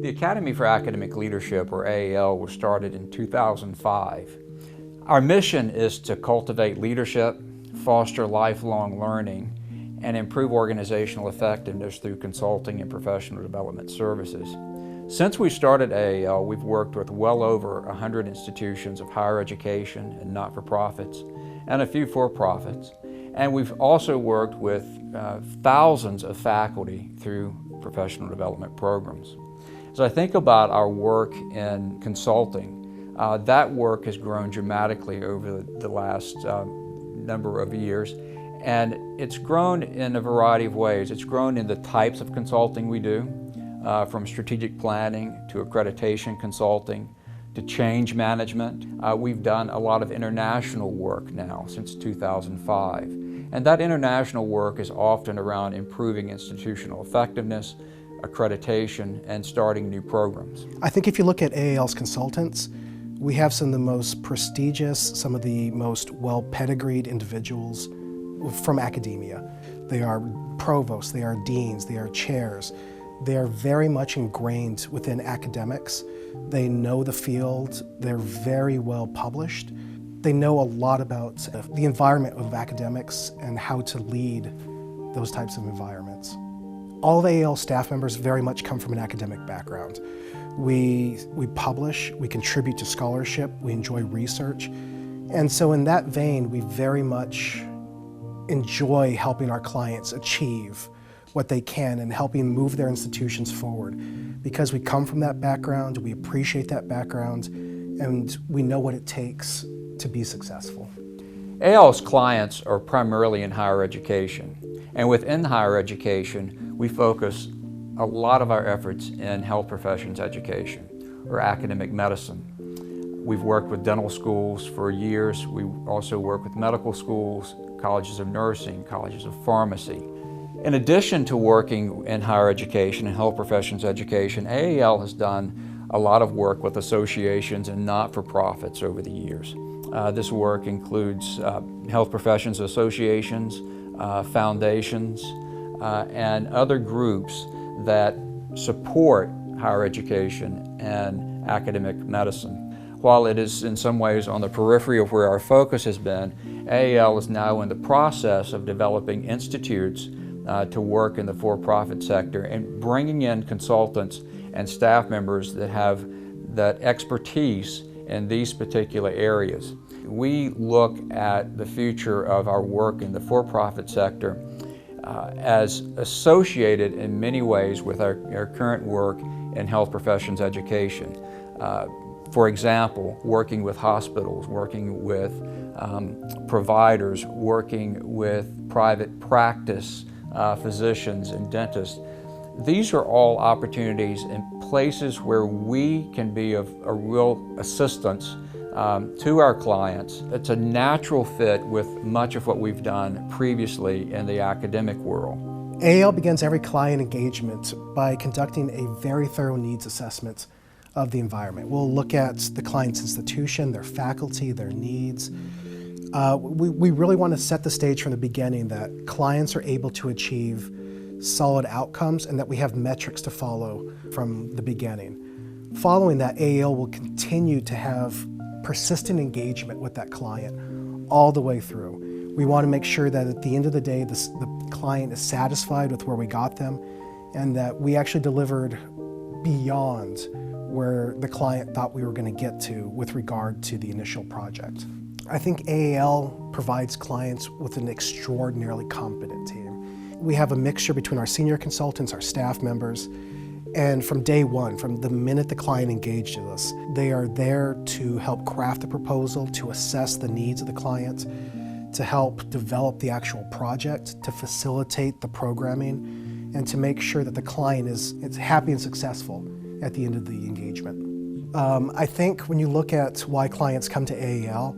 The Academy for Academic Leadership, or AAL, was started in 2005. Our mission is to cultivate leadership, foster lifelong learning, and improve organizational effectiveness through consulting and professional development services. Since we started AAL, we've worked with well over 100 institutions of higher education and not-for-profits, and a few for-profits. And we've also worked with thousands of faculty through professional development programs. As I think about our work in consulting, that work has grown dramatically over the last number of years, and it's grown in a variety of ways. It's grown in the types of consulting we do, from strategic planning to accreditation consulting to change management. We've done a lot of international work now since 2005, and that international work is often around improving institutional effectiveness, accreditation, and starting new programs. I think if you look at AAL's consultants, we have some of the most prestigious, some of the most well-pedigreed individuals from academia. They are provosts, they are deans, they are chairs. They are very much ingrained within academics. They know the field, they're very well published. They know a lot about the environment of academics and how to lead those types of environments. All of AAL staff members very much come from an academic background. We publish, we contribute to scholarship, we enjoy research. And so in that vein, we very much enjoy helping our clients achieve what they can and helping move their institutions forward. Because we come from that background, we appreciate that background, and we know what it takes to be successful. AAL's clients are primarily in higher education. And within higher education, we focus a lot of our efforts in health professions education, or academic medicine. We've worked with dental schools for years. We also work with medical schools, colleges of nursing, colleges of pharmacy. In addition to working in higher education and health professions education, AAL has done a lot of work with associations and not-for-profits over the years. This work includes health professions associations, foundations, and other groups that support higher education and academic medicine. While it is in some ways on the periphery of where our focus has been, AAL is now in the process of developing institutes to work in the for-profit sector and bringing in consultants and staff members that have that expertise in these particular areas. We look at the future of our work in the for-profit sector as associated in many ways with our current work in health professions education. For example, working with hospitals, working with providers, working with private practice physicians and dentists. These are all opportunities and places where we can be of a real assistance to our clients. It's a natural fit with much of what we've done previously in the academic world. AAL begins every client engagement by conducting a very thorough needs assessment of the environment. We'll look at the client's institution, their faculty, their needs. We really want to set the stage from the beginning that clients are able to achieve solid outcomes and that we have metrics to follow from the beginning. Following that, AAL will continue to have persistent engagement with that client all the way through. We want to make sure that at the end of the day, the client is satisfied with where we got them and that we actually delivered beyond where the client thought we were going to get to with regard to the initial project. I think AAL provides clients with an extraordinarily competent team. We have a mixture between our senior consultants, our staff members, and from day one, from the minute the client engaged with us, they are there to help craft the proposal, to assess the needs of the client, to help develop the actual project, to facilitate the programming, and to make sure that the client is happy and successful at the end of the engagement. I think when you look at why clients come to AAL,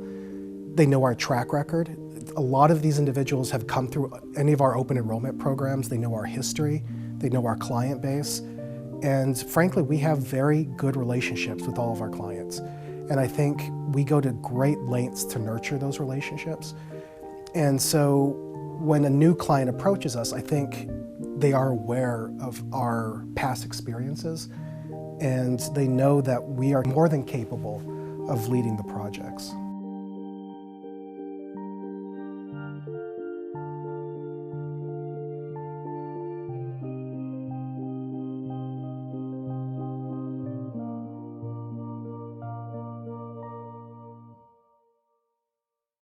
they know our track record. A lot of these individuals have come through any of our open enrollment programs. They know our history, they know our client base, and frankly, we have very good relationships with all of our clients. And I think we go to great lengths to nurture those relationships. And so when a new client approaches us, I think they are aware of our past experiences, and they know that we are more than capable of leading the projects.